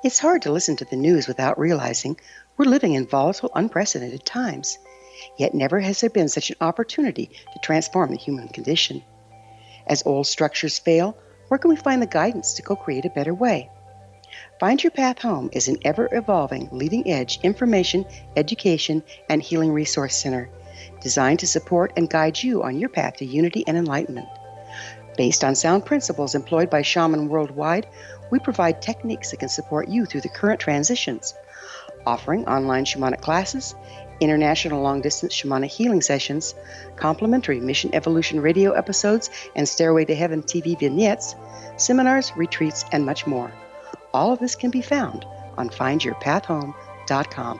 It's hard to listen to the news without realizing we're living in volatile, unprecedented times. Yet never has there been such an opportunity to transform the human condition. As old structures fail, where can we find the guidance to co-create a better way? Find Your Path Home is an ever-evolving, leading-edge information, education, and healing resource center designed to support and guide you on your path to unity and enlightenment. Based on sound principles employed by shamans worldwide, we provide techniques that can support you through the current transitions, offering online shamanic classes, international long-distance shamanic healing sessions, complimentary Mission Evolution radio episodes and Stairway to Heaven TV vignettes, seminars, retreats, and much more. All of this can be found on findyourpathhome.com.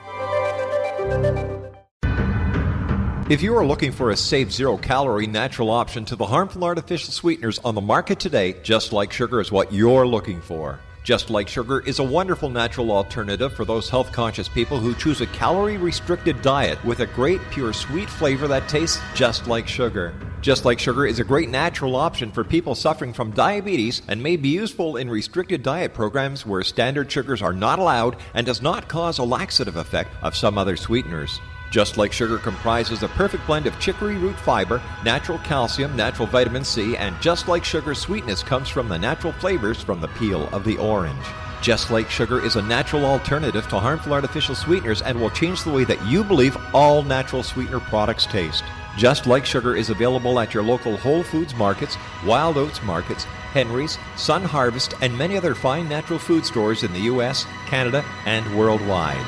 If you are looking for a safe, zero-calorie natural option to the harmful artificial sweeteners on the market today, Just Like Sugar is what you're looking for. Just Like Sugar is a wonderful natural alternative for those health-conscious people who choose a calorie-restricted diet with a great, pure, sweet flavor that tastes just like sugar. Just Like Sugar is a great natural option for people suffering from diabetes and may be useful in restricted diet programs where standard sugars are not allowed and does not cause a laxative effect of some other sweeteners. Just Like Sugar comprises a perfect blend of chicory root fiber, natural calcium, natural vitamin C, and Just Like Sugar's sweetness comes from the natural flavors from the peel of the orange. Just Like Sugar is a natural alternative to harmful artificial sweeteners and will change the way that you believe all natural sweetener products taste. Just Like Sugar is available at your local Whole Foods markets, Wild Oats markets, Henry's, Sun Harvest, and many other fine natural food stores in the U.S., Canada, and worldwide.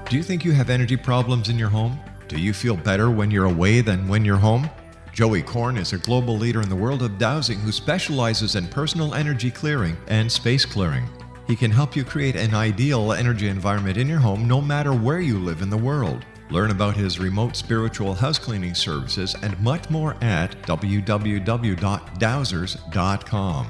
Do you think you have energy problems in your home? Do you feel better when you're away than when you're home? Joey Korn is a global leader in the world of dowsing who specializes in personal energy clearing and space clearing. He can help you create an ideal energy environment in your home no matter where you live in the world. Learn about his remote spiritual house cleaning services and much more at www.dowsers.com.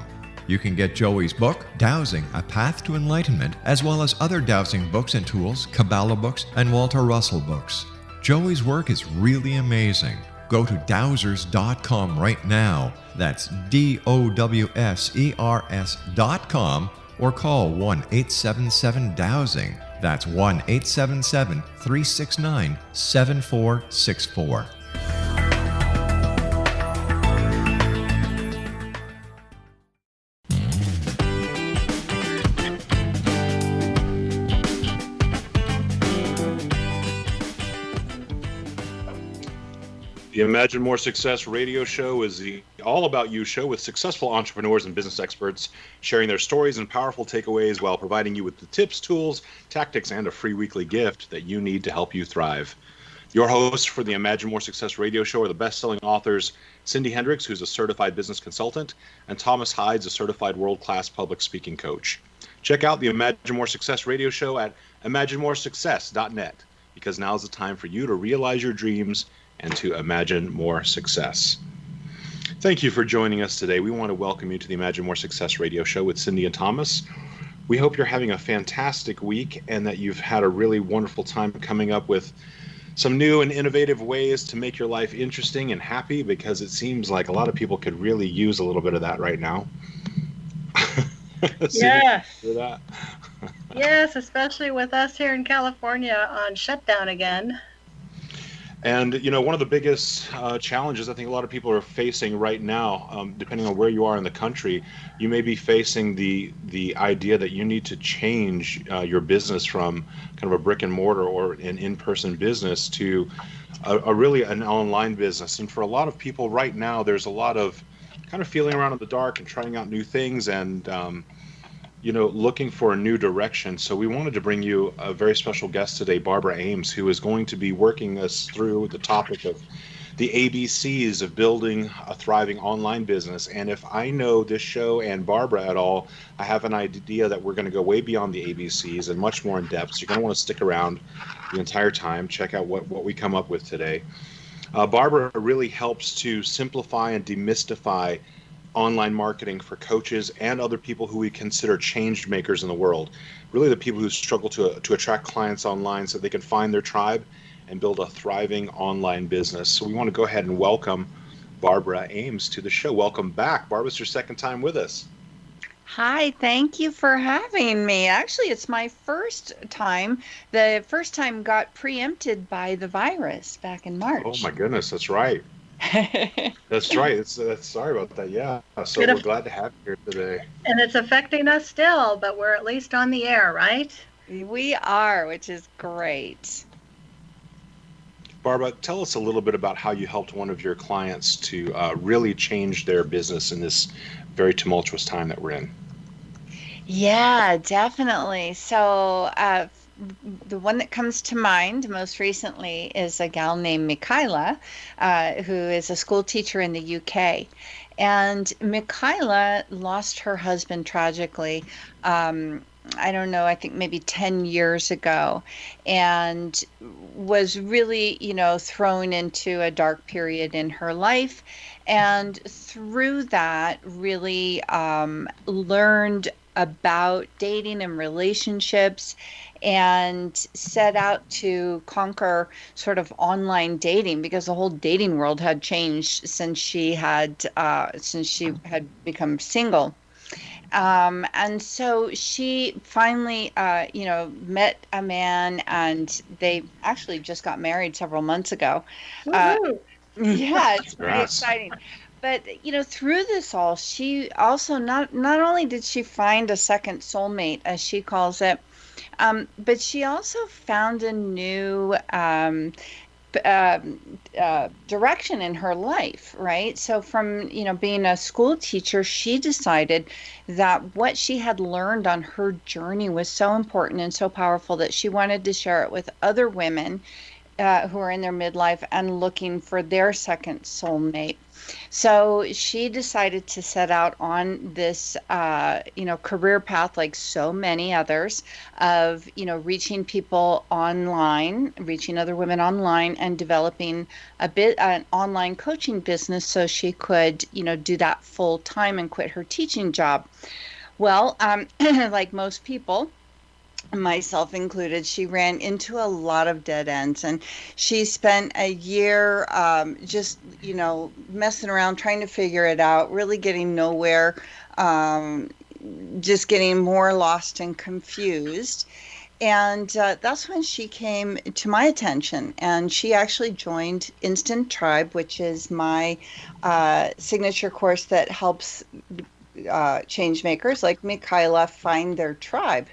You can get Joey's book, Dowsing, A Path to Enlightenment, as well as other dowsing books and tools, Kabbalah books, and Walter Russell books. Joey's work is really amazing. Go to dowsers.com right now. That's DOWSERS.com or call 1-877-DOWSING. That's 1-877-369-7464. The Imagine More Success radio show is the All About You show with successful entrepreneurs and business experts sharing their stories and powerful takeaways while providing you with the tips, tools, tactics, and a free weekly gift that you need to help you thrive. Your hosts for the Imagine More Success radio show are the best-selling authors Cindy Hendricks, who's a certified business consultant, and Thomas Hydes, a certified world-class public speaking coach. Check out the Imagine More Success radio show at imaginemoresuccess.net because now's the time for you to realize your dreams and to imagine more success. Thank you for joining us today. We want to welcome you to the Imagine More Success radio show with Cindy and Thomas. We hope you're having a fantastic week and that you've had a really wonderful time coming up with some new and innovative ways to make your life interesting and happy, because it seems like a lot of people could really use a little bit of that right now. Yes. That. Yes, especially with us here in California on shutdown again. And, you know, one of the biggest challenges I think a lot of people are facing right now, depending on where you are in the country, you may be facing the idea that you need to change your business from kind of a brick and mortar or an in-person business to a really an online business. And for a lot of people right now, there's a lot of kind of feeling around in the dark and trying out new things and looking for a new direction. So we wanted to bring you a very special guest today, Barbera Aimes, who is going to be working us through the topic of the ABCs of building a thriving online business. And if I know this show and Barbara at all, I have an idea that we're going to go way beyond the ABCs and much more in depth. So you're going to want to stick around the entire time, check out what we come up with today. Barbara really helps to simplify and demystify online marketing for coaches and other people who we consider change makers in the world. Really the people who struggle to attract clients online so they can find their tribe and build a thriving online business. So we want to go ahead and welcome Barbera Aimes to the show. Welcome back. Barbara, it's your second time with us. Hi, thank you for having me. Actually, it's my first time. The first time got preempted by the virus back in Oh March. my goodness, that's right. That's right. That's sorry about that. Yeah. So It we're aff- glad to have you here today. and it's affecting us still, but we're at least on the air, right? We are, which is great. Barbara, tell us a little bit about how you helped one of your clients to really change their business in this very tumultuous time that we're in. Yeah, definitely. So, the one that comes to mind most recently is a gal named Michaela, who is a school teacher in the UK. And Michaela lost her husband tragically. I don't know, I think maybe 10 years ago, and was really, thrown into a dark period in her life. And through that, really learned about dating and relationships and set out to conquer sort of online dating because the whole dating world had changed since she had become single. And so she finally, met a man, and they actually just got married several months ago. Uh, Woohoo! yeah, it's pretty Congrats. exciting. But through this all, she also not only did she find a second soulmate, as she calls it, but she also found a new direction in her life, right? So from, being a school teacher, she decided that what she had learned on her journey was so important and so powerful that she wanted to share it with other women who are in their midlife and looking for their second soulmate. So she decided to set out on this, career path like so many others of, reaching people online, reaching other women online, and developing an online coaching business so she could, do that full time and quit her teaching job. Well, like most people, myself included, she ran into a lot of dead ends, and she spent a year just, messing around, trying to figure it out, really getting nowhere, um, just getting more lost and confused. And that's when she came to my attention, and she actually joined Instant Tribe, which is my signature course that helps changemakers like Michaela find their tribe.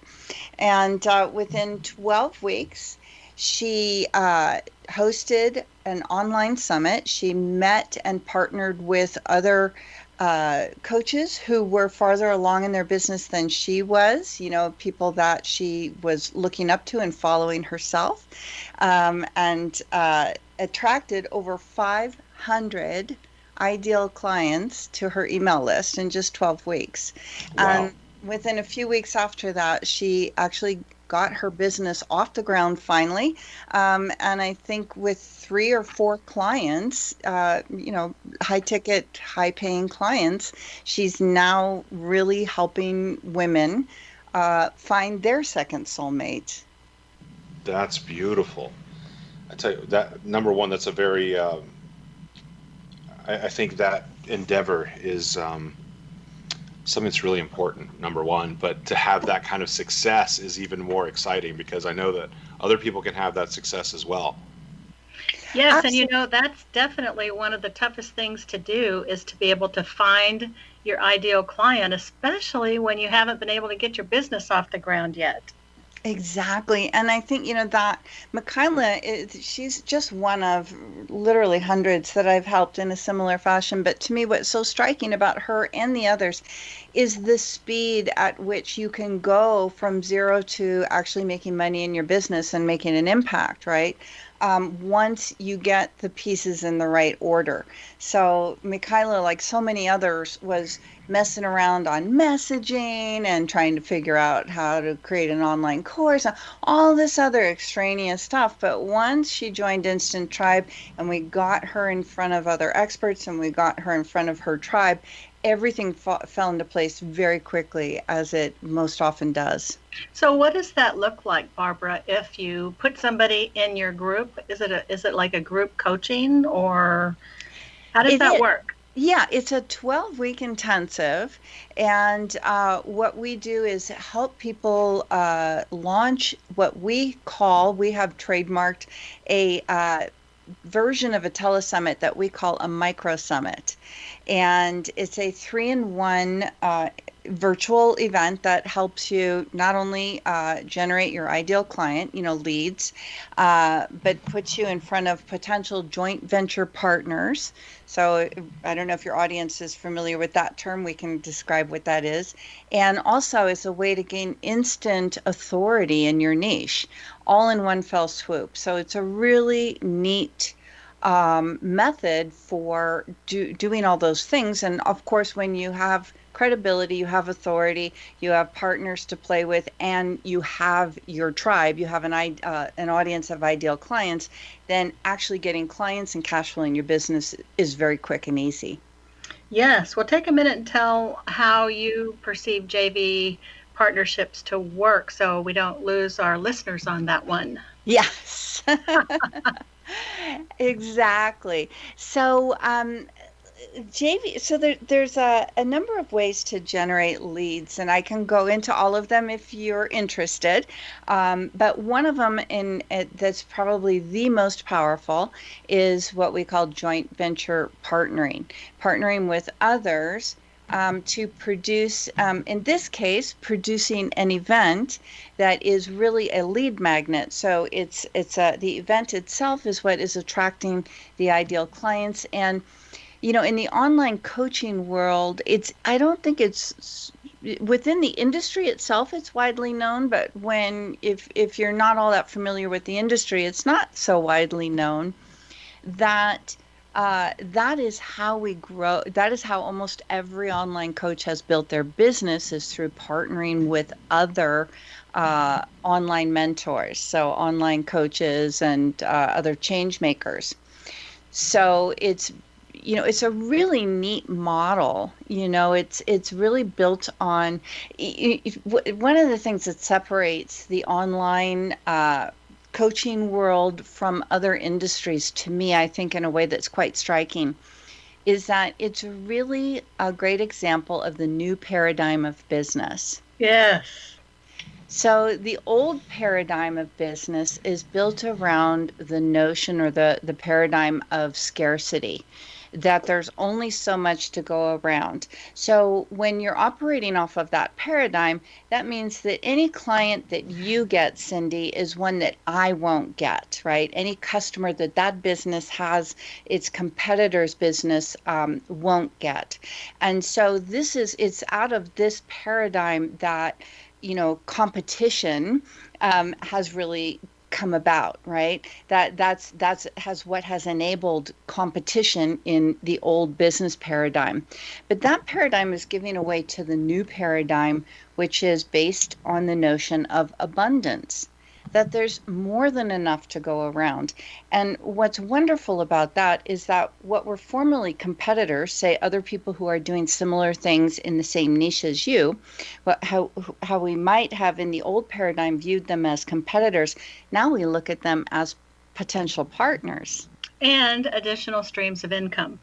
And within 12 weeks, she hosted an online summit. She met and partnered with other coaches who were farther along in their business than she was, people that she was looking up to and following herself, and attracted over 500 ideal clients to her email list in just 12 weeks. Wow. And within a few weeks after that, she actually got her business off the ground finally. And I think with 3 or 4 clients, high ticket, high paying clients, she's now really helping women find their second soulmate. That's beautiful. I tell you that number one, that's a very I think that endeavor is something that's really important, number one. But to have that kind of success is even more exciting because I know that other people can have that success as well. Yes, and Absolutely. that's definitely one of the toughest things to do is to be able to find your ideal client, especially when you haven't been able to get your business off the ground yet. Exactly. And I think, that Michaela, she's just one of literally hundreds that I've helped in a similar fashion. But to me, what's so striking about her and the others is the speed at which you can go from zero to actually making money in your business and making an impact, right? Once you get the pieces in the right order. So Michaela, like so many others, was messing around on messaging and trying to figure out how to create an online course, all this other extraneous stuff. But once she joined Instant Tribe and we got her in front of other experts and we got her in front of her tribe, everything fell into place very quickly, as it most often does. So what does that look like, Barbara, if you put somebody in your group? Is it like a group coaching, or how does that work? Yeah, it's a 12-week intensive. And what we do is help people launch what we have trademarked a version of a telesummit that we call a micro summit. And it's a 3-in-1 virtual event that helps you not only generate your ideal client, leads, but puts you in front of potential joint venture partners. So I don't know if your audience is familiar with that term. We can describe what that is. And also it's a way to gain instant authority in your niche, all in one fell swoop. So it's a really neat method for doing all those things. And of course, when you have credibility, you have authority, you have partners to play with, and you have your tribe, you have an audience of ideal clients, then actually getting clients and cash flowing your business is very quick and easy. Yes. Well, take a minute and tell how you perceive JV partnerships to work so we don't lose our listeners on that one. Yes. Exactly. So JV, so there's a number of ways to generate leads, and I can go into all of them if you're interested. But one of them that's probably the most powerful is what we call joint venture partnering with others to produce, in this case, producing an event that is really a lead magnet. So the event itself is what is attracting the ideal clients. And in the online coaching world, I don't think it's within the industry itself, it's widely known, but if you're not all that familiar with the industry, it's not so widely known that is how we grow. That is how almost every online coach has built their business, is through partnering with other online mentors, so online coaches and other change makers. So it's a really neat model. It's really built on one of the things that separates the online coaching world from other industries, to me, I think in a way that's quite striking, is that it's really a great example of the new paradigm of business. Yes. So the old paradigm of business is built around the notion or the paradigm of scarcity, that there's only so much to go around. So when you're operating off of that paradigm, that means that any client that you get, Cindy, is one that I won't get, right? Any customer that business has, its competitor's business won't get. And so it's out of this paradigm that competition has really come about, right? That's what has enabled competition in the old business paradigm. But that paradigm is giving away to the new paradigm, which is based on the notion of abundance, that there's more than enough to go around. And what's wonderful about that is that what were formerly competitors, say other people who are doing similar things in the same niche as you, how we might have in the old paradigm viewed them as competitors, now we look at them as potential partners. And additional streams of income.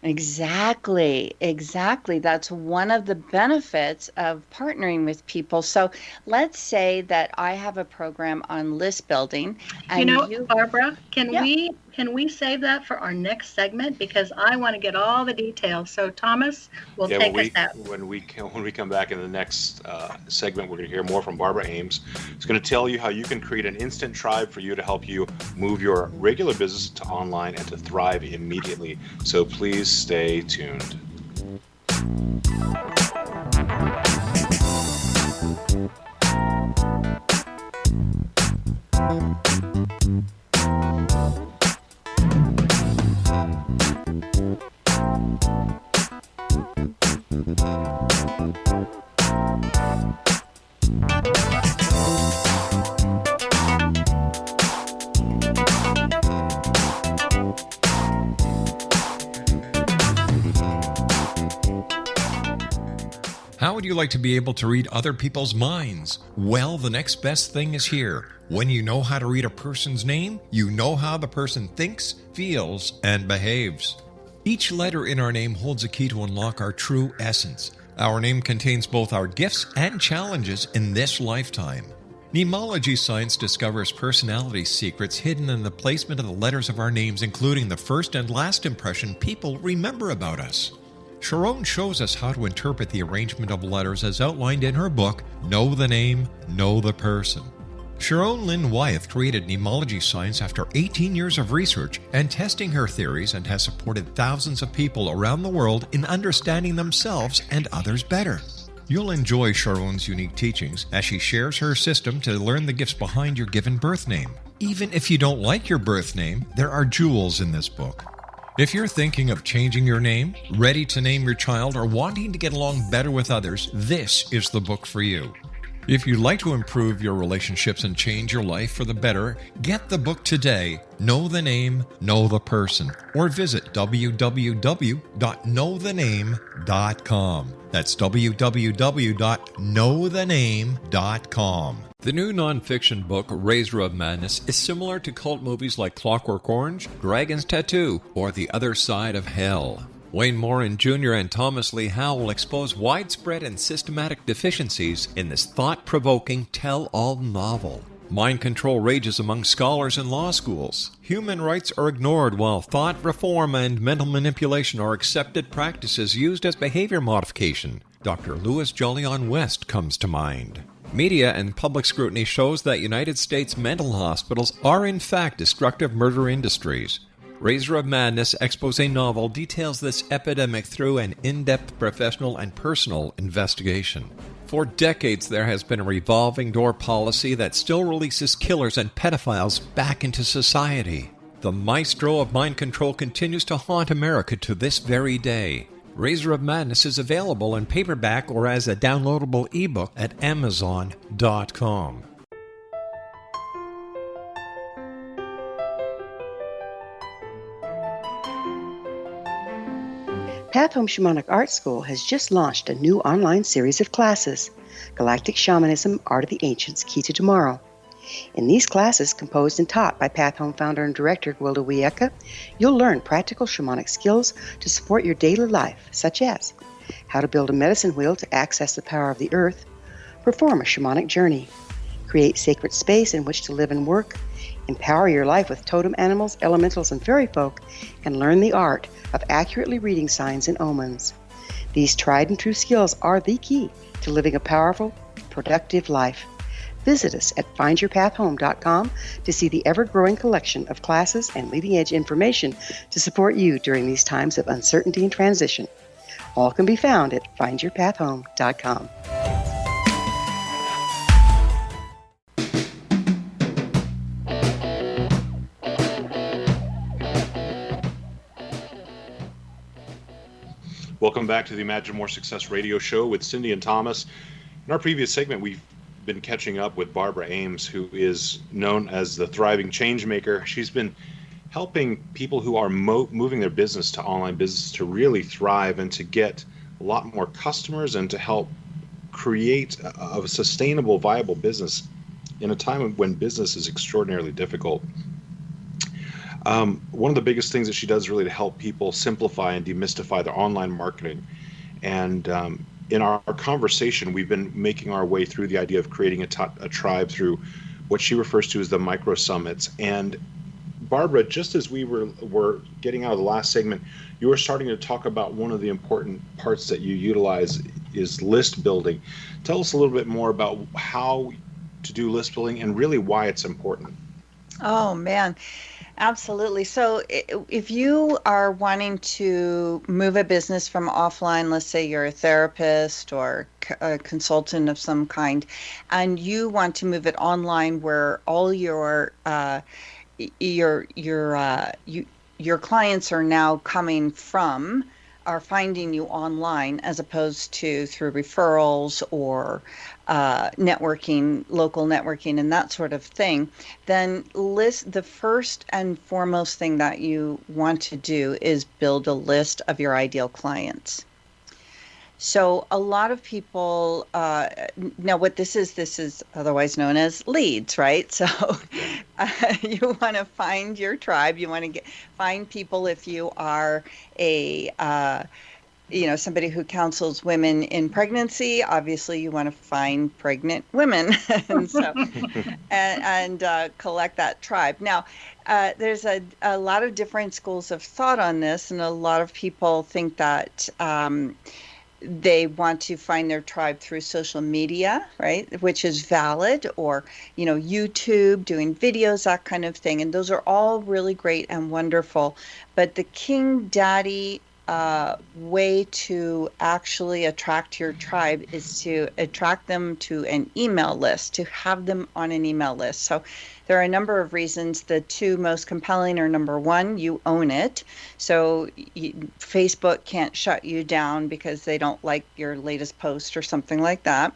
Exactly. That's one of the benefits of partnering with people. So let's say that I have a program on list building. And Barbara, can we save that for our next segment? Because I want to get all the details. So Thomas will take us out. When we come back in the next segment, we're going to hear more from Barbara Aimes. It's going to tell you how you can create an instant tribe for you to help you move your regular business to online and to thrive immediately. So please stay tuned. How would you like to be able to read other people's minds? Well, the next best thing is here. When you know how to read a person's name, you know how the person thinks, feels, and behaves. Each letter in our name holds a key to unlock our true essence. Our name contains both our gifts and challenges in this lifetime. Mnemology science discovers personality secrets hidden in the placement of the letters of our names, including the first and last impression people remember about us. Sharon shows us how to interpret the arrangement of letters as outlined in her book, Know the Name, Know the Person. Sharon Lynn Wyeth created mnemology science after 18 years of research and testing her theories, and has supported thousands of people around the world in understanding themselves and others better. You'll enjoy Sharon's unique teachings as she shares her system to learn the gifts behind your given birth name. Even if you don't like your birth name, there are jewels in this book. If you're thinking of changing your name, ready to name your child, or wanting to get along better with others, this is the book for you. If you'd like to improve your relationships and change your life for the better, get the book today, Know the Name, Know the Person, or visit www.knowthename.com. That's www.knowthename.com. The new nonfiction book, Razor of Madness, is similar to cult movies like Clockwork Orange, Dragon's Tattoo, or The Other Side of Hell. Wayne Morin Jr. and Thomas Lee Howell will expose widespread and systematic deficiencies in this thought-provoking tell-all novel. Mind control rages among scholars in law schools. Human rights are ignored while thought reform and mental manipulation are accepted practices used as behavior modification. Dr. Louis Jolyon West comes to mind. Media and public scrutiny shows that United States mental hospitals are in fact destructive murder industries. Razor of Madness expose novel details this epidemic through an in-depth professional and personal investigation. For decades, there has been a revolving door policy that still releases killers and pedophiles back into society. The maestro of mind control continues to haunt America to this very day. Razor of Madness is available in paperback or as a downloadable ebook at Amazon.com. Path Home Shamanic Art School has just launched a new online series of classes, Galactic Shamanism, Art of the Ancients, Key to Tomorrow. In these classes, composed and taught by Path Home founder and director Gwilda Wiyaka, you'll learn practical shamanic skills to support your daily life, such as how to build a medicine wheel to access the power of the earth, perform a shamanic journey, create sacred space in which to live and work, empower your life with totem animals, elementals, and fairy folk, and learn the art of accurately reading signs and omens. These tried and true skills are the key to living a powerful, productive life. Visit us at findyourpathhome.com to see the ever-growing collection of classes and leading-edge information to support you during these times of uncertainty and transition. All can be found at findyourpathhome.com. Welcome back to the Imagine More Success radio show with Cindy and Thomas. In our previous segment, we've been catching up with Barbera Aimes, who is known as the thriving Changemaker. She's been helping people who are moving their business to online business to really thrive and to get a lot more customers and to help create a sustainable, viable business in a time when business is extraordinarily difficult. One of the biggest things that she does really to help people simplify and demystify their online marketing. And in our conversation, we've been making our way through the idea of creating a tribe through what she refers to as the micro summits. And Barbara, just as we were getting out of the last segment, you were starting to talk about one of the important parts that you utilize is list building. Tell us a little bit more about how to do list building and really why it's important. Oh, man. Absolutely. So if you are wanting to move a business from offline, let's say you're a therapist or a consultant of some kind, and you want to move it online where all your clients are now coming from, are finding you online as opposed to through referrals or networking, local networking, and that sort of thing, then the first and foremost thing that you want to do is build a list of your ideal clients. So a lot of people, now what this is otherwise known as leads, right? So you want to find your tribe. You want to find people. If you are a somebody who counsels women in pregnancy, obviously you want to find pregnant women, and so and collect that tribe. Now, there's a lot of different schools of thought on this, and a lot of people think that they want to find their tribe through social media, right? Which is valid, or, YouTube, doing videos, that kind of thing. And those are all really great and wonderful. But the king daddy way to actually attract your tribe is to attract them to an email list, to have them on an email list. So there are a number of reasons. The two most compelling are, number one, you own it. So Facebook can't shut you down because they don't like your latest post or something like that.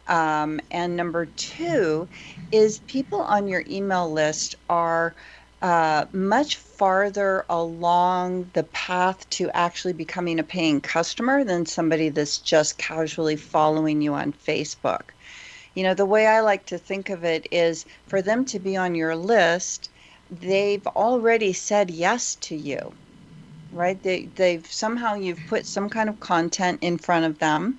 And number two is people on your email list are much farther along the path to actually becoming a paying customer than somebody that's just casually following you on Facebook. The way I like to think of it is, for them to be on your list, they've already said yes to you, right? They've somehow, you've put some kind of content in front of them.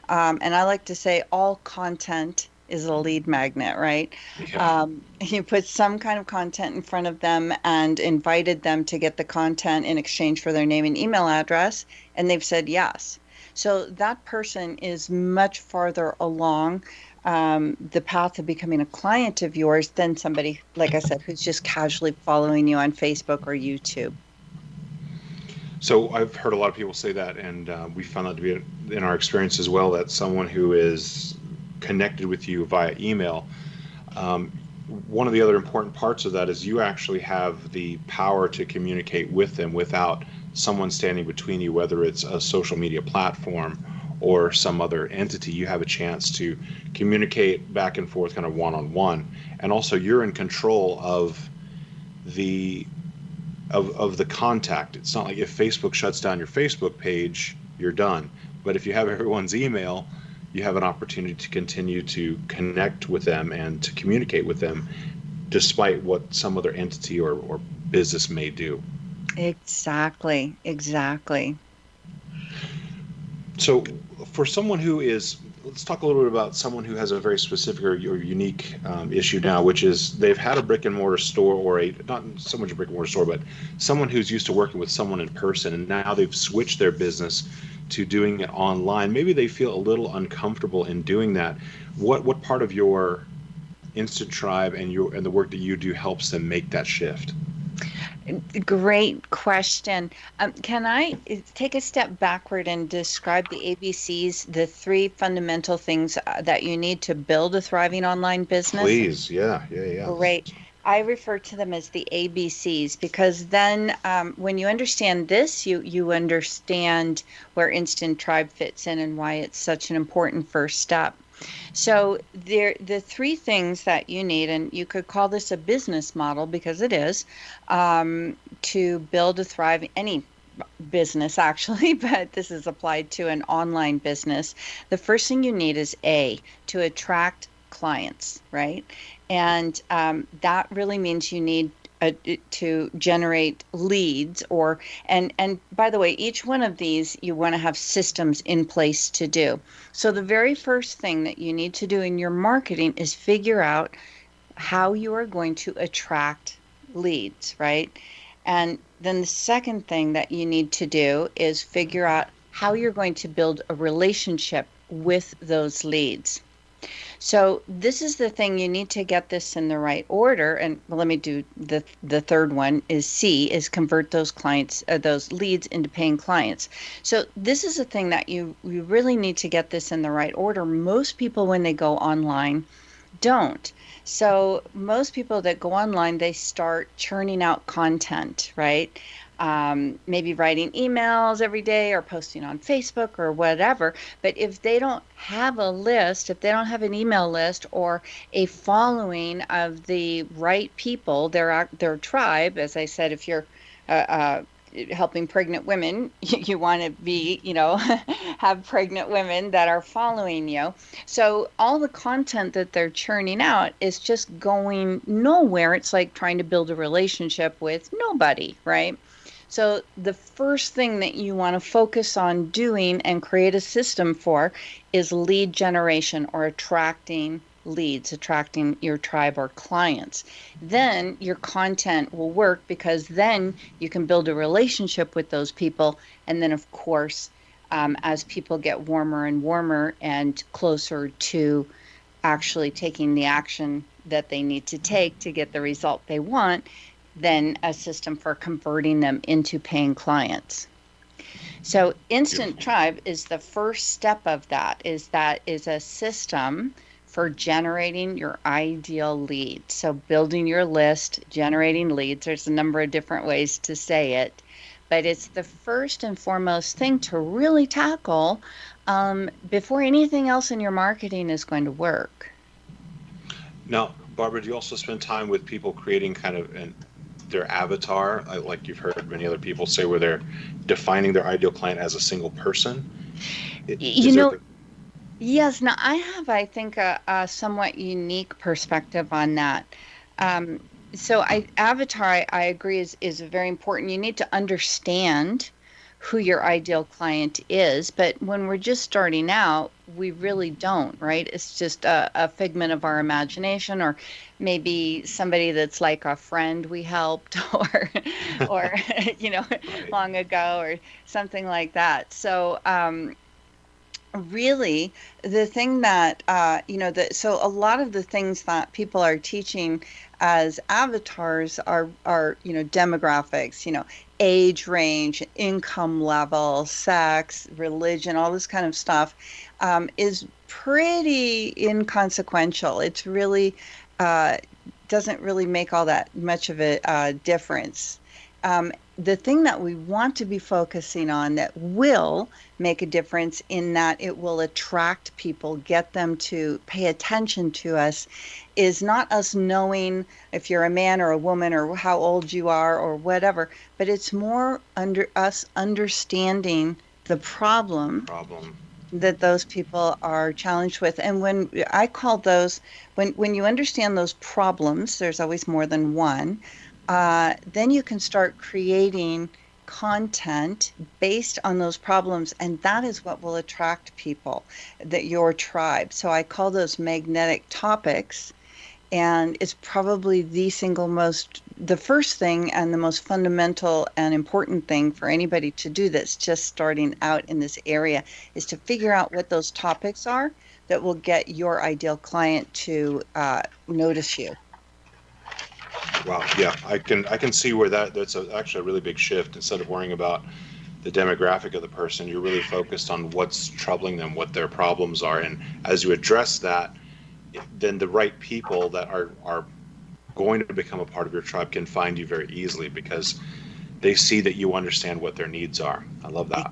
And I like to say all content is a lead magnet, right? Yeah. You put some kind of content in front of them and invited them to get the content in exchange for their name and email address, and they've said yes. So that person is much farther along the path of becoming a client of yours than somebody, like I said, who's just casually following you on Facebook or YouTube. So I've heard a lot of people say that, and we found that to be in our experience as well, that someone who is connected with you via email, one of the other important parts of that is you actually have the power to communicate with them without someone standing between you, whether it's a social media platform or some other entity. You have a chance to communicate back and forth, kind of one-on-one, and also you're in control of the contact. It's not like if Facebook shuts down your Facebook page, you're done. But if you have everyone's email, you have an opportunity to continue to connect with them and to communicate with them, despite what some other entity or business may do. Exactly. So for someone who is, let's talk a little bit about someone who has a very specific or unique issue now, which is they've had a brick and mortar store, or not so much a brick and mortar store, but someone who's used to working with someone in person, and now they've switched their business to doing it online. Maybe they feel a little uncomfortable in doing that. What part of your Instant Tribe and the work that you do helps them make that shift? Great question. Can I take a step backward and describe the ABCs, the three fundamental things that you need to build a thriving online business? Please, yeah. Great. I refer to them as the ABCs because then when you understand this, you understand where Instant Tribe fits in and why it's such an important first step. So the three things that you need, and you could call this a business model because it is, to build a thriving, any business actually, but this is applied to an online business. The first thing you need is to attract clients, right? And that really means you need to generate leads, and by the way, each one of these you want to have systems in place to do. So the very first thing that you need to do in your marketing is figure out how you are going to attract leads, right? And then the second thing that you need to do is figure out how you're going to build a relationship with those leads. So this is the thing, you need to get this in the right order. And let me do the third one is C, is convert those clients, those leads into paying clients. So this is the thing that you really need to get this in the right order. Most people, when they go online, don't. So most people that go online, they start churning out content, right? Maybe writing emails every day or posting on Facebook or whatever. But if they don't have a list, if they don't have an email list or a following of the right people, their tribe, as I said, if you're helping pregnant women, you want to be, have pregnant women that are following you. So all the content that they're churning out is just going nowhere. It's like trying to build a relationship with nobody, right? So the first thing that you want to focus on doing and create a system for is lead generation, or attracting leads, attracting your tribe or clients. Then your content will work, because then you can build a relationship with those people. And then, of course, as people get warmer and warmer and closer to actually taking the action that they need to take to get the result they want, then a system for converting them into paying clients. So Instant Tribe is the first step of that. Is a system for generating your ideal lead. So building your list, generating leads. There's a number of different ways to say it, but it's the first and foremost thing to really tackle before anything else in your marketing is going to work. Now, Barbara, do you also spend time with people creating kind of their avatar, like you've heard many other people say, where they're defining their ideal client as a single person? Yes. Now, I think, a somewhat unique perspective on that. So avatar, I agree, is very important. You need to understand who your ideal client is. But when we're just starting out, we really don't, right? It's just a figment of our imagination, or maybe somebody that's like a friend we helped, or Right. long ago, or something like that. So, really, the thing that so a lot of the things that people are teaching as avatars are demographics, age range, income level, sex, religion, all this kind of stuff, is pretty inconsequential. It's really doesn't really make all that much of a difference. The thing that we want to be focusing on that will make a difference, in that it will attract people, get them to pay attention to us, is not us knowing if you're a man or a woman, or how old you are, or whatever, but it's more us understanding the problem that those people are challenged with. And when I call those, when you understand those problems, there's always more than one. Then you can start creating content based on those problems, and that is what will attract people, that your tribe. So I call those magnetic topics, and it's probably the first thing and the most fundamental and important thing for anybody to do that's just starting out in this area, is to figure out what those topics are that will get your ideal client to notice you. Wow. Yeah, I can see where that's actually a really big shift. Instead of worrying about the demographic of the person, you're really focused on what's troubling them, what their problems are, and as you address that, then the right people that are going to become a part of your tribe can find you very easily, because they see that you understand what their needs are. I love that.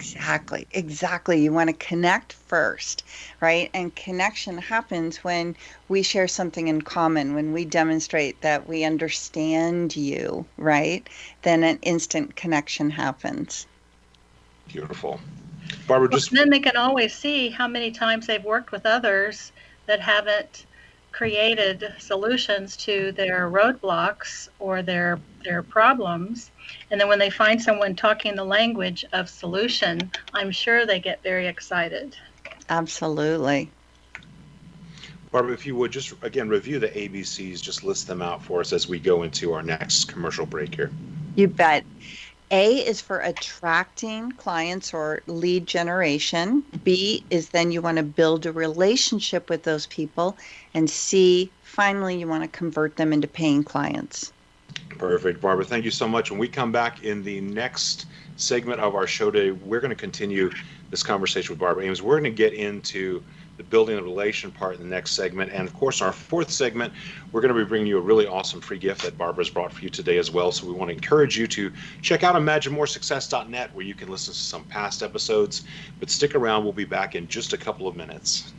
Exactly. You want to connect first, right? And connection happens when we share something in common, when we demonstrate that we understand you, right? Then an instant connection happens. Beautiful. Barbara, then they can always see how many times they've worked with others that haven't created solutions to their roadblocks or their problems. And then when they find someone talking the language of solution, I'm sure they get very excited. Absolutely. Barbara, if you would just again review the ABCs, just list them out for us as we go into our next commercial break here. You bet. A is for attracting clients or lead generation. B is then you want to build a relationship with those people. And C, finally, you want to convert them into paying clients. Perfect. Barbara, thank you so much. When we come back in the next segment of our show today, we're going to continue this conversation with Barbara Aimes. We're going to get into the building the relation part in the next segment. And of course, in our fourth segment, we're going to be bringing you a really awesome free gift that Barbara's brought for you today as well. So we want to encourage you to check out ImagineMoreSuccess.net, where you can listen to some past episodes. But stick around. We'll be back in just a couple of minutes.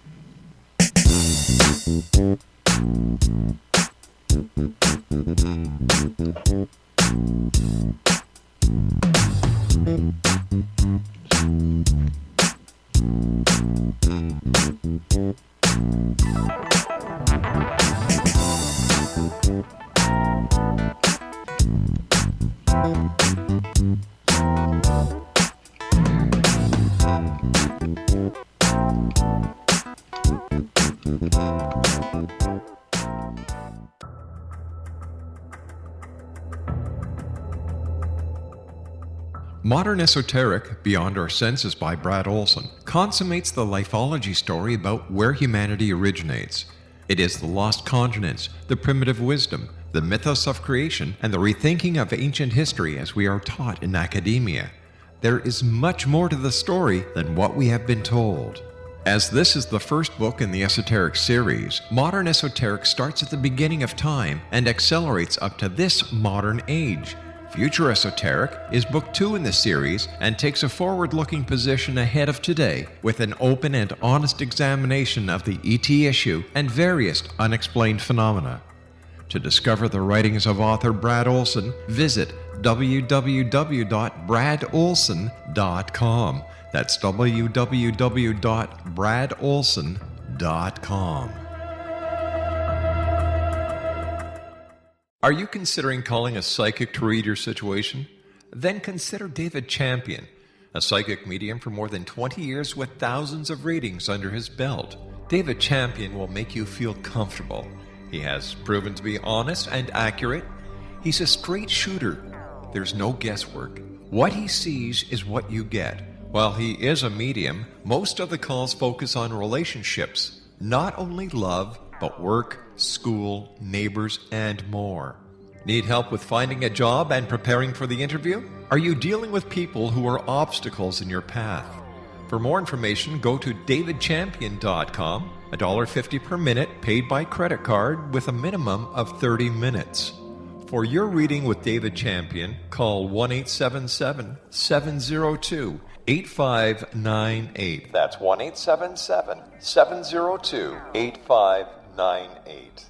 Modern Esoteric, Beyond Our Senses by Brad Olson, consummates the lifology story about where humanity originates. It is the lost continents, the primitive wisdom, the mythos of creation, and the rethinking of ancient history as we are taught in academia. There is much more to the story than what we have been told. As this is the first book in the Esoteric series, Modern Esoteric starts at the beginning of time and accelerates up to this modern age. Future Esoteric is book 2 in the series and takes a forward-looking position ahead of today with an open and honest examination of the ET issue and various unexplained phenomena. To discover the writings of author Brad Olson, visit www.bradolson.com. That's www.bradolson.com. Are you considering calling a psychic to read your situation? Then consider David Champion, a psychic medium for more than 20 years with thousands of readings under his belt. David Champion will make you feel comfortable. He has proven to be honest and accurate. He's a straight shooter. There's no guesswork. What he sees is what you get. While he is a medium, most of the calls focus on relationships, not only love, but work, school, neighbors, and more. Need help with finding a job and preparing for the interview? Are you dealing with people who are obstacles in your path? For more information, go to davidchampion.com, $1.50 per minute paid by credit card with a minimum of 30 minutes. For your reading with David Champion, call 1-877-702-8598. That's 1-877-702-8598.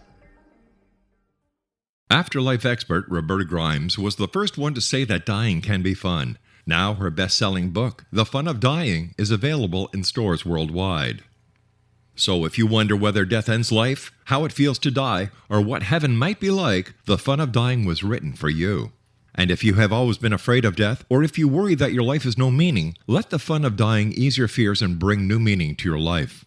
Afterlife expert Roberta Grimes was the first one to say that dying can be fun. Now her best-selling book, The Fun of Dying, is available in stores worldwide. So if you wonder whether death ends life, how it feels to die, or what heaven might be like, The Fun of Dying was written for you. And if you have always been afraid of death, or if you worry that your life has no meaning, let The Fun of Dying ease your fears and bring new meaning to your life.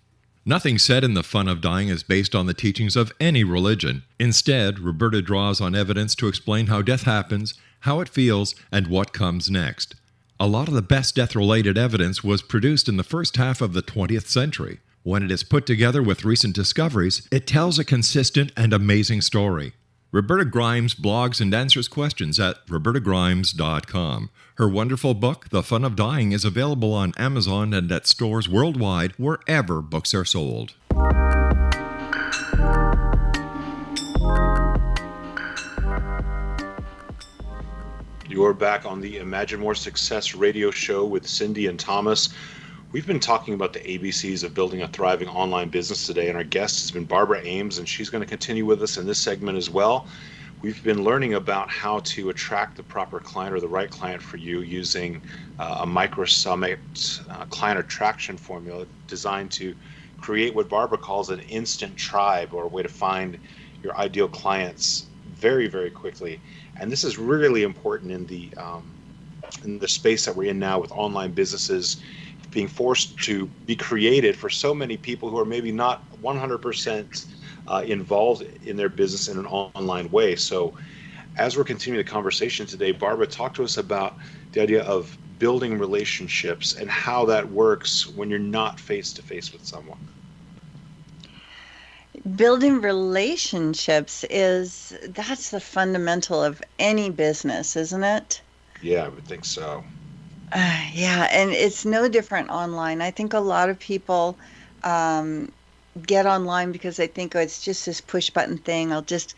Nothing said in The Fun of Dying is based on the teachings of any religion. Instead, Roberta draws on evidence to explain how death happens, how it feels, and what comes next. A lot of the best death-related evidence was produced in the first half of the 20th century. When it is put together with recent discoveries, it tells a consistent and amazing story. Roberta Grimes blogs and answers questions at robertagrimes.com. Her wonderful book, The Fun of Dying, is available on Amazon and at stores worldwide wherever books are sold. You're back on the Imagine More Success radio show with Cindy and Thomas. We've been talking about the ABCs of building a thriving online business today, and our guest has been Barbera Aimes, and she's going to continue with us in this segment as well. We've been learning about how to attract the proper client or the right client for you using a micro-summit client attraction formula designed to create what Barbara calls an instant tribe, or a way to find your ideal clients very, very quickly. And this is really important in the space that we're in now with online businesses being forced to be created for so many people who are maybe not 100% involved in their business in an online way. So as we're continuing the conversation today, Barbara, talk to us about the idea of building relationships and how that works when you're not face-to-face with someone. Building relationships that's the fundamental of any business, isn't it? Yeah, I would think so. Yeah, and it's no different online. I think a lot of people get online because they think, oh, it's just this push button thing. I'll just,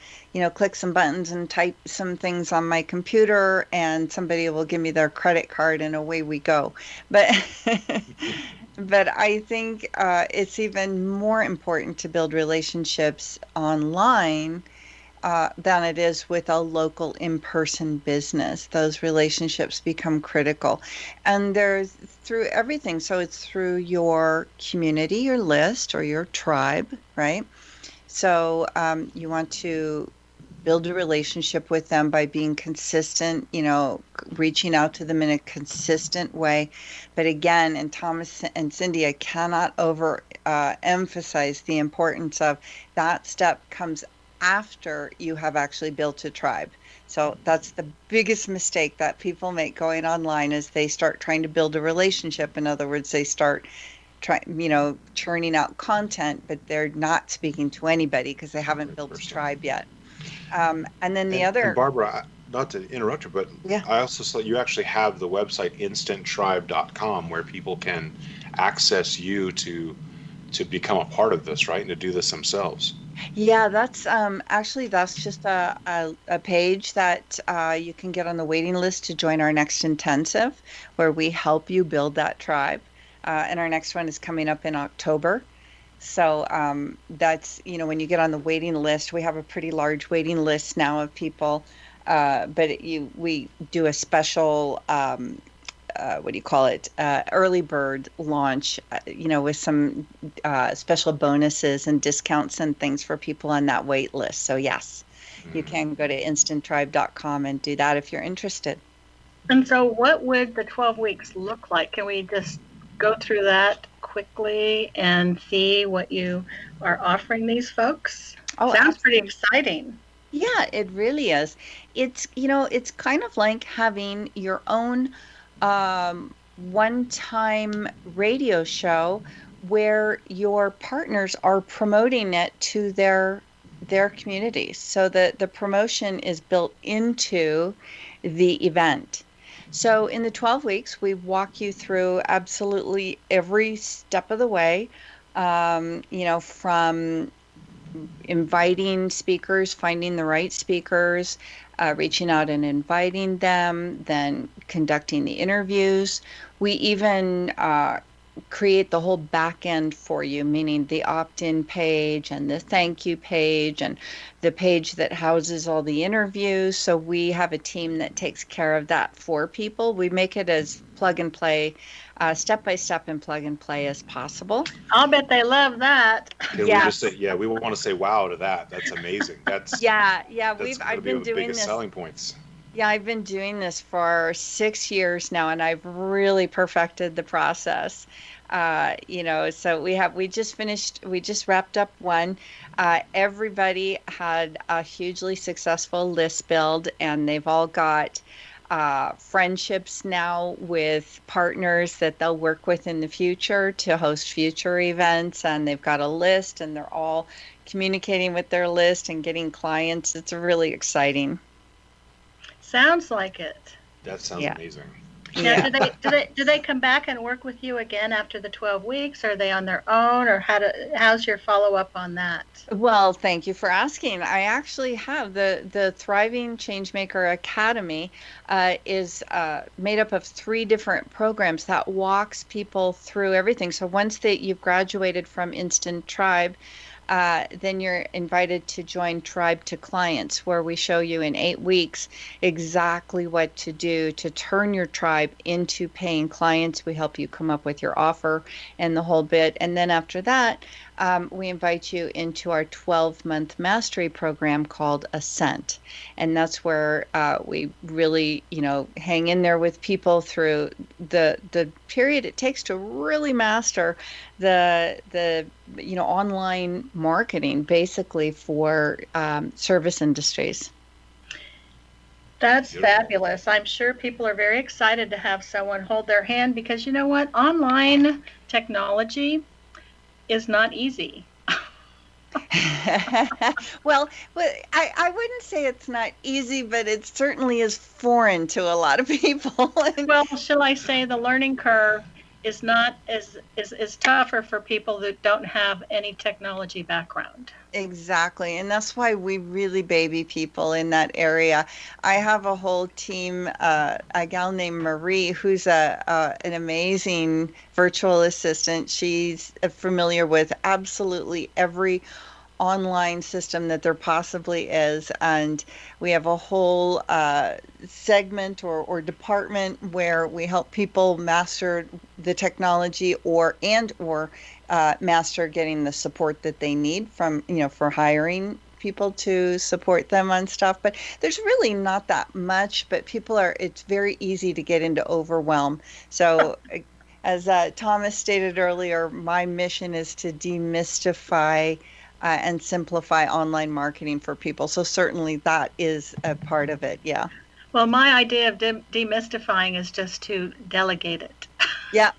click some buttons and type some things on my computer, and somebody will give me their credit card, and away we go. But but I think it's even more important to build relationships online than it is with a local in-person business. Those relationships become critical. And there's through everything. So it's through your community, your list, or your tribe, right? So you want to build a relationship with them by being consistent, reaching out to them in a consistent way. But again, and Thomas and Cindy, I cannot over emphasize the importance of that step comes after you have actually built a tribe. So that's the biggest mistake that people make going online is they start trying to build a relationship. In other words, they start churning out content, but they're not speaking to anybody because they haven't built a tribe yet. And then the other. And Barbara, not to interrupt you, but yeah. I also saw you actually have the website instanttribe.com where people can access you to become a part of this, right? And to do this themselves. Yeah, that's actually that's just a page that you can get on the waiting list to join our next intensive where we help you build that tribe. And our next one is coming up in October. So that's, when you get on the waiting list, we have a pretty large waiting list now of people, but we do a special, what do you call it, early bird launch, with some special bonuses and discounts and things for people on that wait list. So yes, you can go to instanttribe.com and do that if you're interested. And so what would the 12 weeks look like? Can we just go through that quickly and see what you are offering these folks? Oh, sounds pretty exciting. Yeah, it really is. It's it's kind of like having your own one-time radio show where your partners are promoting it to their communities. So the promotion is built into the event. So in the 12 weeks, we walk you through absolutely every step of the way, from inviting speakers, finding the right speakers, reaching out and inviting them, then conducting the interviews. We even create the whole back end for you, meaning the opt-in page and the thank you page and the page that houses all the interviews. So we have a team that takes care of that for people. We make it as plug and play, step by step and plug and play as possible. I'll bet they love that. Can we just say, we want to say wow to that. That's amazing. That's I've been doing biggest selling points. Yeah, I've been doing this for 6 years now, and I've really perfected the process. So we just wrapped up one. Everybody had a hugely successful list build, and they've all got friendships now with partners that they'll work with in the future to host future events, and they've got a list, and they're all communicating with their list and getting clients. It's really exciting. Sounds like it. That sounds amazing. Yeah. Do they come back and work with you again after the 12 weeks? Are they on their own, or how's your follow up on that? Well, thank you for asking. I actually have the Thriving Changemaker Academy is made up of 3 different programs that walks people through everything. So once you've graduated from Instant Tribe, then you're invited to join Tribe to Clients, where we show you in 8 weeks exactly what to do to turn your tribe into paying clients. We help you come up with your offer and the whole bit. And then after that, we invite you into our 12-month mastery program called Ascent. And that's where we really, hang in there with people through the period it takes to really master the online marketing, basically for service industries. That's fabulous. I'm sure people are very excited to have someone hold their hand, because you know what? Online technology is not easy. Well, I wouldn't say it's not easy, but it certainly is foreign to a lot of people. Well, shall I say the learning curve is not is tougher for people that don't have any technology background. Exactly. And that's why we really baby people in that area. I have a whole team, a gal named Marie, who's an amazing virtual assistant. She's familiar with absolutely every online system that there possibly is. And we have a whole segment or department where we help people master the technology or master getting the support that they need from, for hiring people to support them on stuff. But there's really not that much, but it's very easy to get into overwhelm. So as Thomas stated earlier, my mission is to demystify and simplify online marketing for people. So certainly that is a part of it. Yeah. Well, my idea of demystifying is just to delegate it. Yeah,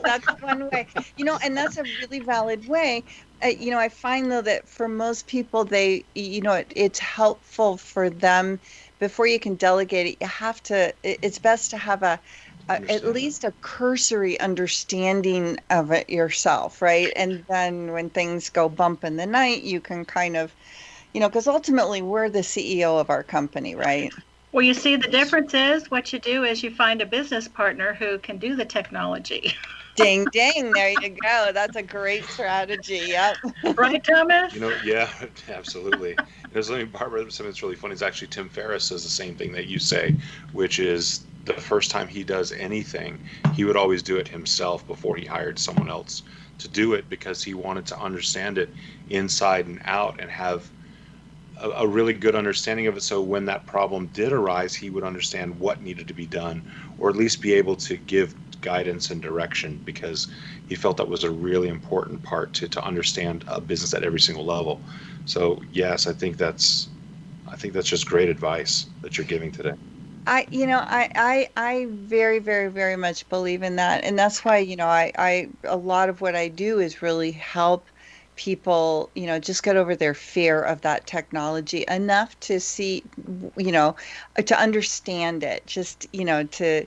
that's one way, and that's a really valid way. I find though that for most people, it's helpful for them before you can delegate it. It's best to have at least a cursory understanding of it yourself, right? And then when things go bump in the night, you can kind of, because ultimately we're the CEO of our company, right? Well, you see, the difference is what you do is you find a business partner who can do the technology. Ding, ding. There you go. That's a great strategy. Yep. Right, Thomas? Yeah, absolutely. There's something, Barbara, something that's really funny is actually Tim Ferriss says the same thing that you say, which is the first time he does anything, he would always do it himself before he hired someone else to do it, because he wanted to understand it inside and out and have a really good understanding of it, so when that problem did arise, he would understand what needed to be done, or at least be able to give guidance and direction, because he felt that was a really important part to understand a business at every single level. So yes, I think that's just great advice that you're giving today. I very, very, very much believe in that, and that's why a lot of what I do is really help people, just get over their fear of that technology enough to see, to understand it, just, to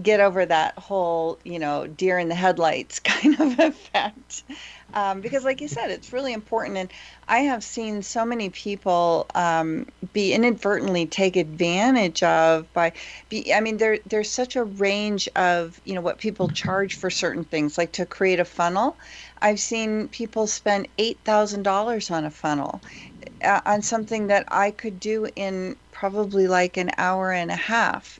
get over that whole, deer in the headlights kind of effect. Because like you said, it's really important. And I have seen so many people be inadvertently take advantage of there's such a range of, what people charge for certain things, like to create a funnel. I've seen people spend $8,000 on a funnel on something that I could do in probably like an hour and a half,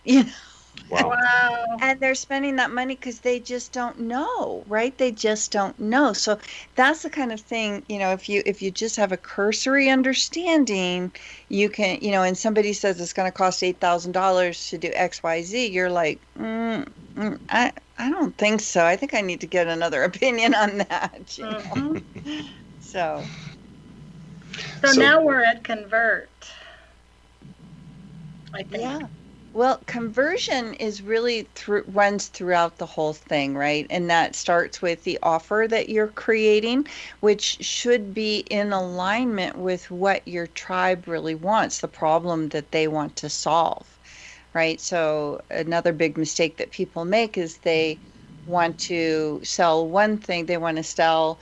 Wow. And they're spending that money because they just don't know, right? They just don't know. So that's the kind of thing, if you just have a cursory understanding, you can, and somebody says it's going to cost $8,000 to do X, Y, Z, you're like, I don't think so. I think I need to get another opinion on that. Mm-hmm. So now we're at convert, I think. Yeah. Well, conversion is really runs throughout the whole thing, right? And that starts with the offer that you're creating, which should be in alignment with what your tribe really wants, the problem that they want to solve, right? So another big mistake that people make is they want to sell one thing. They want to sell,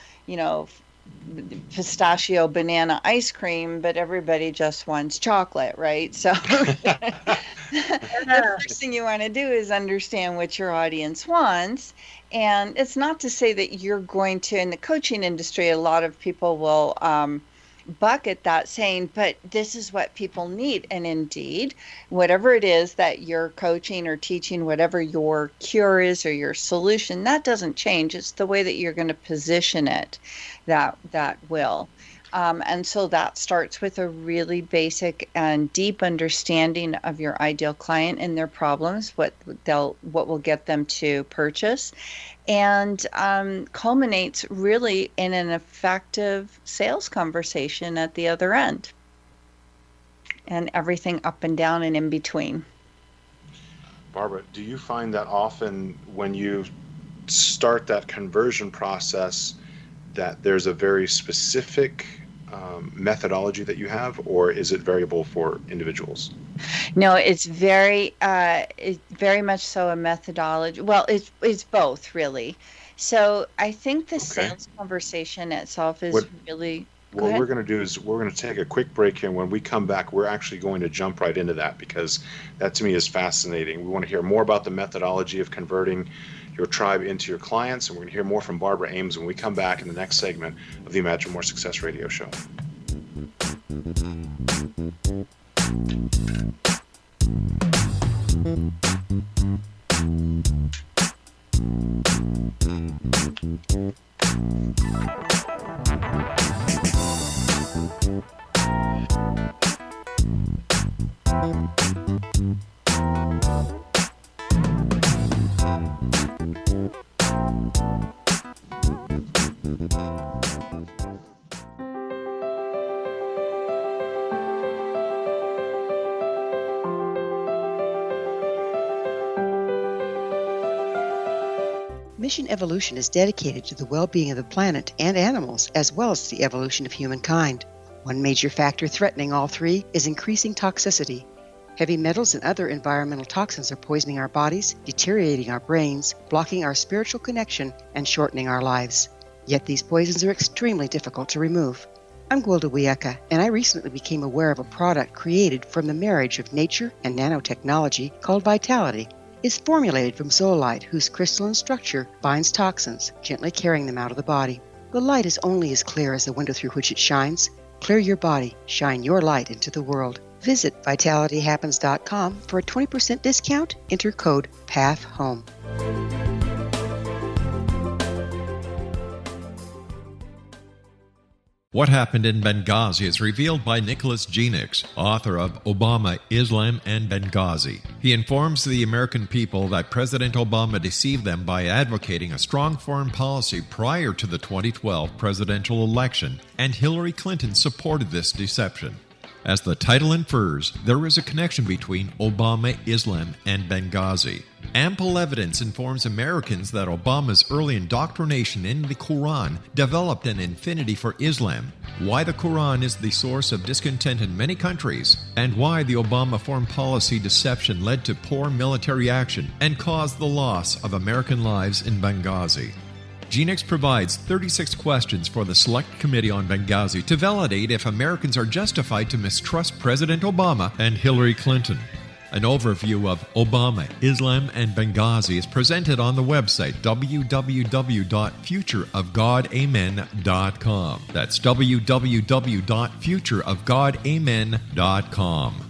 pistachio banana ice cream, but everybody just wants chocolate, right? So the first thing you want to do is understand what your audience wants. And it's not to say that you're going to, in the coaching industry, a lot of people will bucket that saying, but this is what people need. And indeed, whatever it is that you're coaching or teaching, whatever your cure is or your solution, that doesn't change. It's the way that you're going to position it that will. And so that starts with a really basic and deep understanding of your ideal client and their problems, what will get them to purchase, and culminates really in an effective sales conversation at the other end, and everything up and down and in between. Barbara, do you find that often when you start that conversion process that there's a very specific methodology that you have, or is it variable for individuals? No, it's very much so a methodology. Well, it's both really. So I think the sales conversation itself is really. What we're going to do is we're going to take a quick break here, and when we come back, we're actually going to jump right into that, because that to me is fascinating. We want to hear more about the methodology of converting your tribe into your clients, and we're going to hear more from Barbara Aimes when we come back in the next segment of the Imagine More Success radio show. Mission Evolution is dedicated to the well-being of the planet and animals, as well as the evolution of humankind. One major factor threatening all three is increasing toxicity. Heavy metals and other environmental toxins are poisoning our bodies, deteriorating our brains, blocking our spiritual connection, and shortening our lives. Yet these poisons are extremely difficult to remove. I'm Gwilda Wiyaka, and I recently became aware of a product created from the marriage of nature and nanotechnology called Vitality. It's formulated from zoolite, whose crystalline structure binds toxins, gently carrying them out of the body. The light is only as clear as the window through which it shines. Clear your body, shine your light into the world. Visit vitalityhappens.com for a 20% discount. Enter code PATHHOME. What happened in Benghazi is revealed by Nicholas Genix, author of Obama, Islam, and Benghazi. He informs the American people that President Obama deceived them by advocating a strong foreign policy prior to the 2012 presidential election, and Hillary Clinton supported this deception. As the title infers, there is a connection between Obama, Islam, and Benghazi. Ample evidence informs Americans that Obama's early indoctrination in the Quran developed an affinity for Islam, why the Quran is the source of discontent in many countries, and why the Obama foreign policy deception led to poor military action and caused the loss of American lives in Benghazi. Genix provides 36 questions for the Select Committee on Benghazi to validate if Americans are justified to mistrust President Obama and Hillary Clinton. An overview of Obama, Islam, and Benghazi is presented on the website www.futureofgodamen.com. That's www.futureofgodamen.com.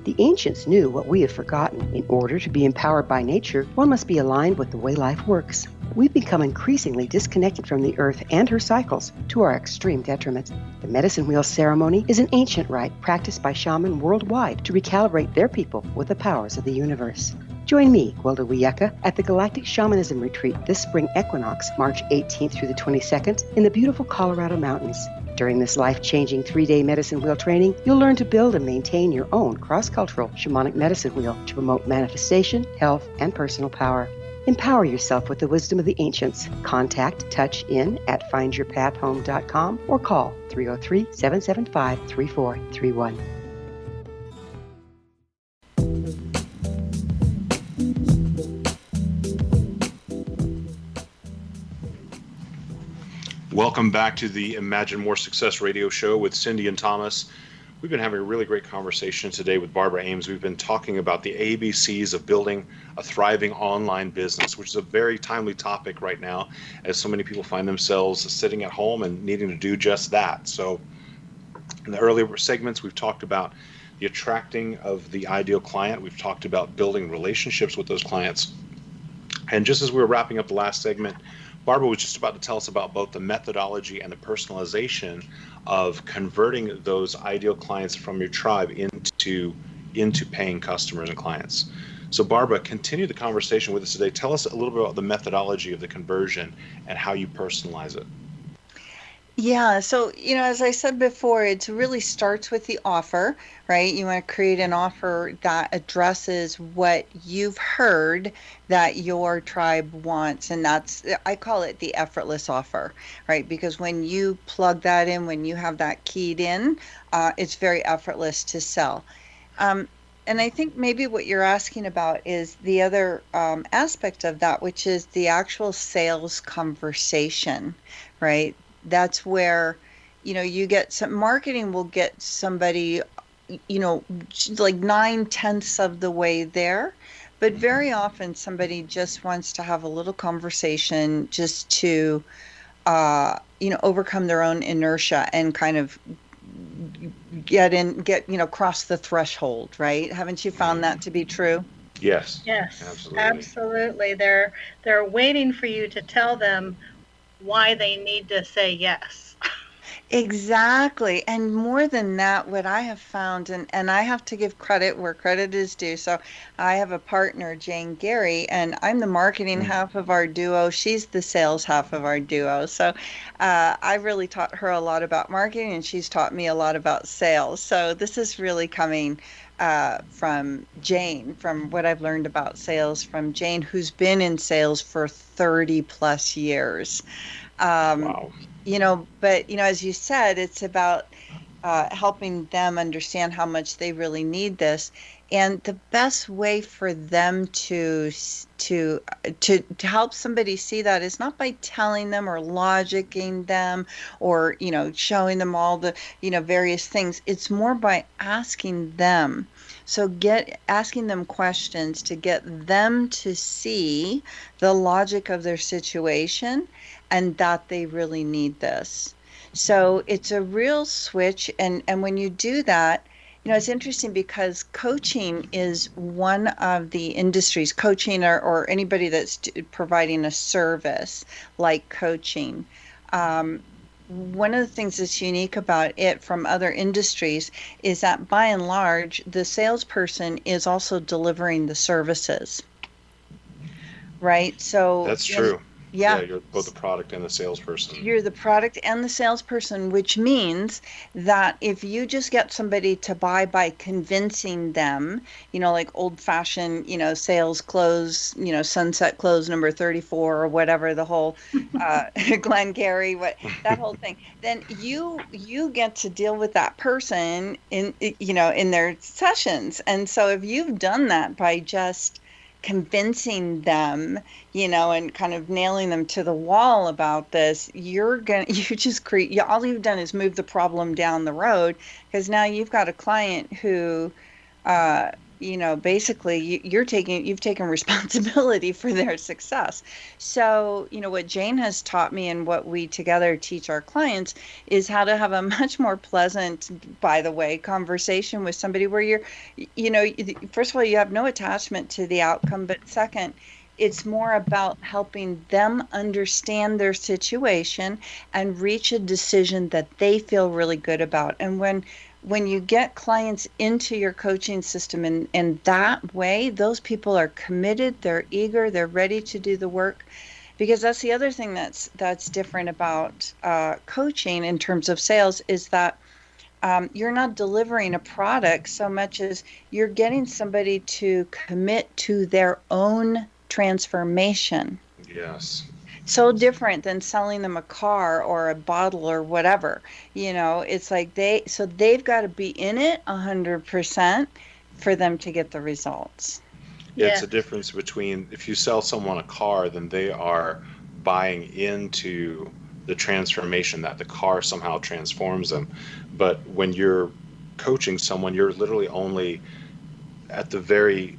The ancients knew what we have forgotten. In order to be empowered by nature, one must be aligned with the way life works. We've become increasingly disconnected from the earth and her cycles, to our extreme detriment. The medicine wheel ceremony is an ancient rite practiced by shamans worldwide to recalibrate their people with the powers of the universe. Join me, Gwilda Wiyaka, at the Galactic Shamanism Retreat this spring equinox, March 18th through the 22nd, in the beautiful Colorado Mountains. During this life-changing 3-day medicine wheel training, you'll learn to build and maintain your own cross-cultural shamanic medicine wheel to promote manifestation, health, and personal power. Empower yourself with the wisdom of the ancients. Contact Touch In at findyourpathhome.com or call 303-775-3431. Welcome back to the Imagine More Success radio show with Cindy and Thomas. We've been having a really great conversation today with Barbara Aimes. We've been talking about the ABCs of building a thriving online business, which is a very timely topic right now, as so many people find themselves sitting at home and needing to do just that. So in the earlier segments, we've talked about the attracting of the ideal client. We've talked about building relationships with those clients. And just as we were wrapping up the last segment, Barbara was just about to tell us about both the methodology and the personalization of converting those ideal clients from your tribe into paying customers and clients. So Barbara, continue the conversation with us today. Tell us a little bit about the methodology of the conversion and how you personalize it. Yeah, so, as I said before, it really starts with the offer, right? You want to create an offer that addresses what you've heard that your tribe wants. And I call it the effortless offer, right? Because when you plug that in, when you have that keyed in, it's very effortless to sell. And I think maybe what you're asking about is the other aspect of that, which is the actual sales conversation, right? That's where, you get some marketing will get somebody like 9/10 of the way there. But very often somebody just wants to have a little conversation just to, overcome their own inertia and kind of cross the threshold, right? Haven't you found that to be true? Yes, Yes, absolutely. absolutely. They're waiting for you to tell them why they need to say yes. Exactly. And more than that, what I have found, and I have to give credit where credit is due. So I have a partner, Jane Gary, and I'm the marketing Mm. half of our duo. She's the sales half of our duo. So I really taught her a lot about marketing, and she's taught me a lot about sales. So this is really coming from Jane, from what I've learned about sales from Jane, who's been in sales for 30 plus years. Um, Wow. but as you said, it's about helping them understand how much they really need this, and the best way for them to help somebody see that is not by telling them or logicking them or showing them all the various things. It's more by asking them. So get asking them questions to get them to see the logic of their situation and that they really need this. So it's a real switch. And when you do that, it's interesting because coaching is one of the industries, coaching or anybody that's providing a service like coaching. One of the things that's unique about it from other industries is that by and large, the salesperson is also delivering the services, right? So That's true. Yeah, yeah. you're both the product and the salesperson. You're the product and the salesperson, which means that if you just get somebody to buy by convincing them, like old fashioned, sales close, sunset close number 34 or whatever, the whole Glengarry, that whole thing, then you get to deal with that person in their sessions. And so if you've done that by just convincing them, and kind of nailing them to the wall about this, you just create, all you've done is move the problem down the road because now you've got a client who, uh, basically you've taken responsibility for their success. So, what Jane has taught me and what we together teach our clients is how to have a much more pleasant, by the way, conversation with somebody where first of all, you have no attachment to the outcome, but second, it's more about helping them understand their situation and reach a decision that they feel really good about. And when you get clients into your coaching system in that way, those people are committed, they're eager, they're ready to do the work. Because that's the other thing that's different about coaching in terms of sales is that you're not delivering a product so much as you're getting somebody to commit to their own transformation. Yes. So different than selling them a car or a bottle or whatever. It's like they've got to be in it 100% for them to get the results. It's Yeah. a difference between if you sell someone a car, then they are buying into the transformation that the car somehow transforms them. But when you're coaching someone, you're literally only at the very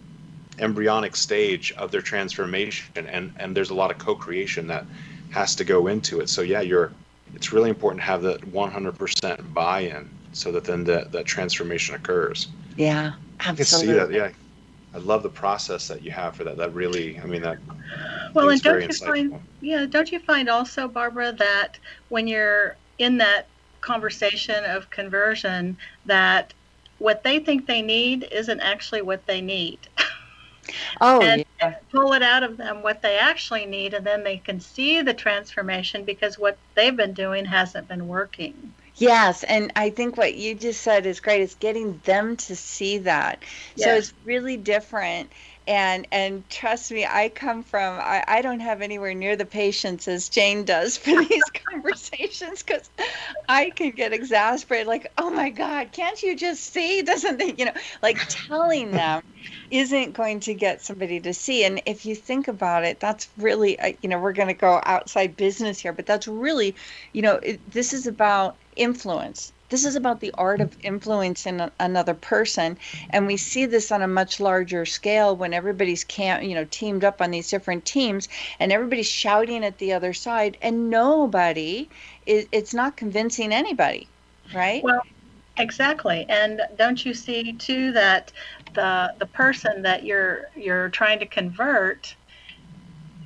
embryonic stage of their transformation, and there's a lot of co-creation that has to go into it. So yeah, it's really important to have that 100% buy-in so that then that transformation occurs. Yeah, I can see that. absolutely. Yeah, I love the process that you have for that. That really, I mean, that I Well, think and it's very insightful. don't you find also, Barbara, that when you're in that conversation of conversion, that what they think they need isn't actually what they need, Oh, and yeah. pull it out of them what they actually need, and then they can see the transformation because what they've been doing hasn't been working. Yes, and I think what you just said is great. It's getting them to see that. So Yes. it's really different. And trust me, I don't have anywhere near the patience as Jane does for these conversations because I can get exasperated, like, oh my God, can't you just see? Doesn't they, like telling them isn't going to get somebody to see. And if you think about it, that's really, we're going to go outside business here, but that's really, this is about influence. This is about the art of influencing another person. And we see this on a much larger scale when everybody's teamed up on these different teams and everybody's shouting at the other side and it's not convincing anybody, right? Well, exactly. And don't you see too that the person that you're trying to convert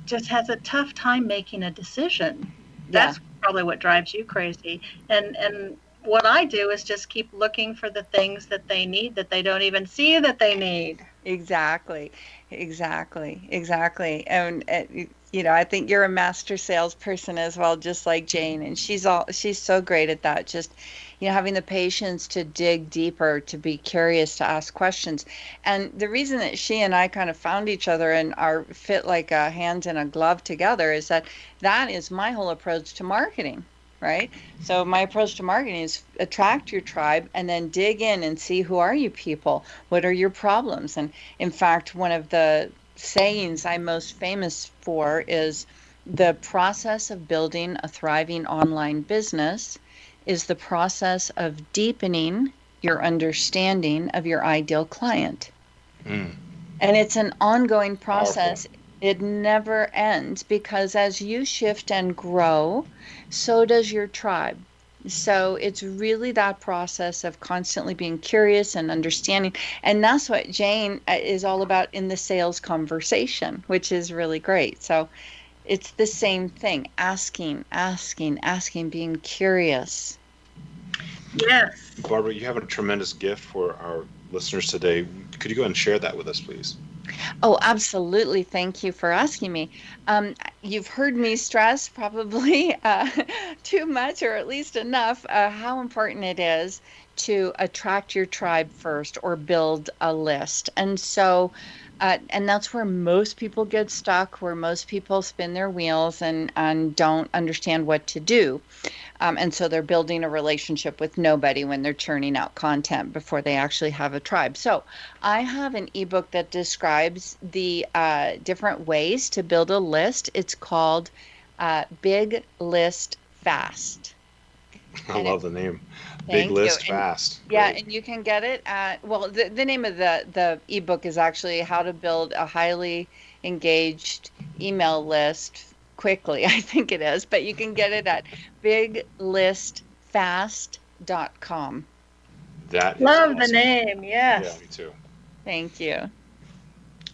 just has a tough time making a decision? Yeah. That's probably what drives you crazy. And what I do is just keep looking for the things that they need that they don't even see that they need. Exactly. And I think you're a master salesperson as well, just like Jane. And she's so great at that. Just, having the patience to dig deeper, to be curious, to ask questions. And the reason that she and I kind of found each other and are fit like a hand in a glove together is that is my whole approach to marketing. Right? So my approach to marketing is attract your tribe and then dig in and see, who are you people? What are your problems? And in fact, one of the sayings I'm most famous for is the process of building a thriving online business is the process of deepening your understanding of your ideal client. And it's an ongoing process. Powerful. It never ends, because as you shift and grow, so does your tribe. So it's really that process of constantly being curious and understanding. And that's what Jane is all about in the sales conversation, which is really great. So it's the same thing, asking, being curious. Yes. Barbara, you have a tremendous gift for our listeners today. Could you go and share that with us, please? Oh, absolutely. Thank you for asking me. You've heard me stress probably too much, or at least enough, how important it is to attract your tribe first or build a list. And so, and that's where most people get stuck, where most people spin their wheels and don't understand what to do. And so they're building a relationship with nobody when they're churning out content before they actually have a tribe. So I have an ebook that describes the different ways to build a list. It's called Big List Fast. I love the name. Thank Big List you. Fast. Yeah, Great. and you can get it at, well, the name of the ebook is actually How to Build a Highly Engaged Email List Quickly, I think it is, but you can get it at biglistfast.com. That is Love awesome. the name. Yes. Yeah, me too. Thank you.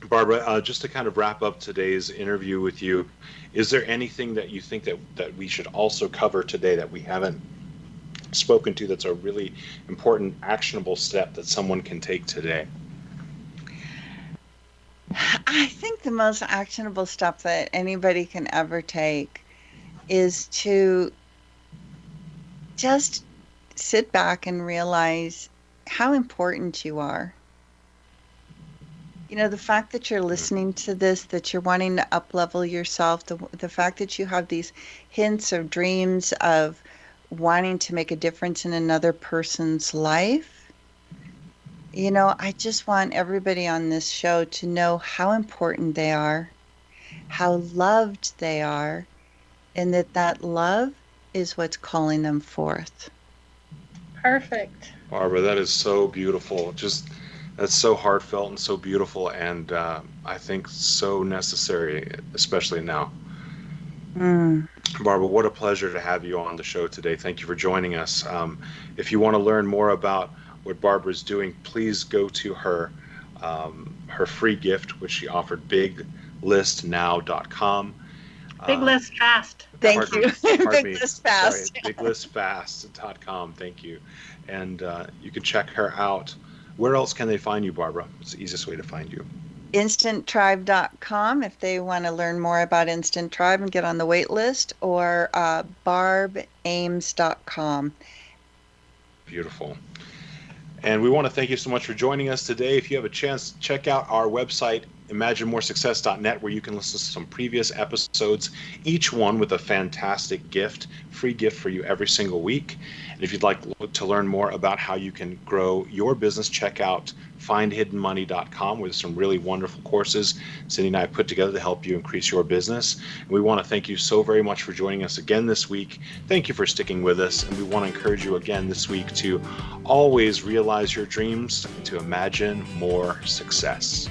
Barbara, just to kind of wrap up today's interview with you, is there anything that you think that we should also cover today that we haven't spoken to, that's a really important, actionable step that someone can take today? I think the most actionable step that anybody can ever take is to just sit back and realize how important you are. The fact that you're listening to this, that you're wanting to up-level yourself, the fact that you have these hints or dreams of wanting to make a difference in another person's life. I just want everybody on this show to know how important they are, how loved they are, and that love is what's calling them forth. Perfect. Barbara, that is so beautiful. That's so heartfelt and so beautiful, and I think so necessary, especially now. Barbara, what a pleasure to have you on the show today. Thank you for joining us. If you want to learn more about what Barbara's doing, please go to her free gift, which she offered, biglistnow.com. Big List Fast. Thank you. Pardon Big me. List Fast. Sorry, biglistfast.com. Thank you. And you can check her out. Where else can they find you, Barbara? What's the easiest way to find you? InstantTribe.com if they want to learn more about Instant Tribe and get on the wait list, or BarbAaimes.com. Beautiful. And we want to thank you so much for joining us today. If you have a chance, check out our website, imaginemoresuccess.net, where you can listen to some previous episodes, each one with a fantastic gift, free gift for you every single week. And if you'd like to learn more about how you can grow your business, check out findhiddenmoney.com, where there's some really wonderful courses Cindy and I put together to help you increase your business. And we want to thank you so very much for joining us again this week. Thank you for sticking with us. And we want to encourage you again this week to always realize your dreams and to imagine more success.